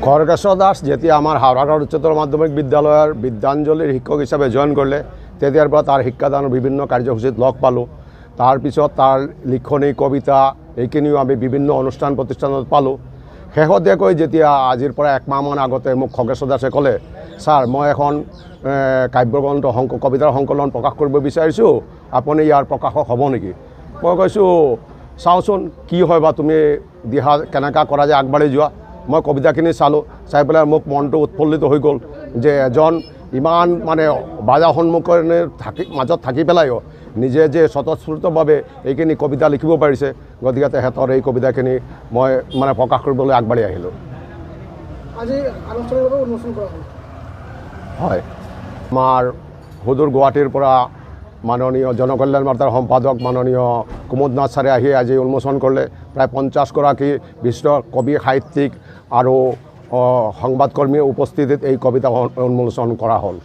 খড়গেশ্বৰ দাস যেতিয়া আমাৰ হাওড়াৰ উচ্চতৰ মাধ্যমিক বিদ্যালয়ৰ বিদ্যাঞ্জলিৰ শিক্ষক হিচাপে জইন কৰিলে তেতিয়াৰ পৰা তাৰ শিক্ষাদানৰ বিভিন্ন কাৰ্যসূচীত লগ পালোঁ। তাৰপিছত তাৰ লিখনি কবিতা এইখিনিও আমি বিভিন্ন অনুষ্ঠান প্ৰতিষ্ঠানত পালোঁ। শেহতীয়াকৈ যেতিয়া আজিৰ পৰা একমাহমান আগতে মোক খগেশ্বৰ দাসে ক'লে, ছাৰ মই এখন কাব্যগ্ৰন্থ কবিতাৰ সংকলন প্ৰকাশ কৰিব বিচাৰিছোঁ, আপুনি ইয়াৰ প্ৰকাশক হ'ব নেকি? মই কৈছোঁ চাওঁচোন কি হয় বা তুমি দিহা কেনেকুৱা কৰা যায় আগবাঢ়ি যোৱা। মই কবিতাখিনি চালোঁ, চাই পেলাই মোক মনটো উৎফুল্লিত হৈ গ'ল যে এজন ইমান মানে বাজা সন্মুখৰ মাজত থাকি পেলাইও নিজে যে স্বতঃস্ফূৰ্তভাৱে এইখিনি কবিতা লিখিব পাৰিছে, গতিকে তেখেতৰ এই কবিতাখিনি মই মানে প্ৰকাশ কৰিবলৈ আগবাঢ়ি আহিলোঁ। আজি আনুষ্ঠানিকভাৱে উন্মোচন কৰা হ'ল। হয়, আমাৰ সুদূৰ গুৱাহাটীৰ পৰা মাননীয় জনকল্যাণ বাৰ্তাৰ সম্পাদক মাননীয় কুমুদ নাথ ছাৰে আহি আজি উন্মোচন কৰিলে। প্ৰায় 50গৰাকী বিশিষ্ট কবি সাহিত্যিক আৰু সংবাদকৰ্মীৰ উপস্থিতিত এই কবিতা উন্মোচন কৰা হ'ল।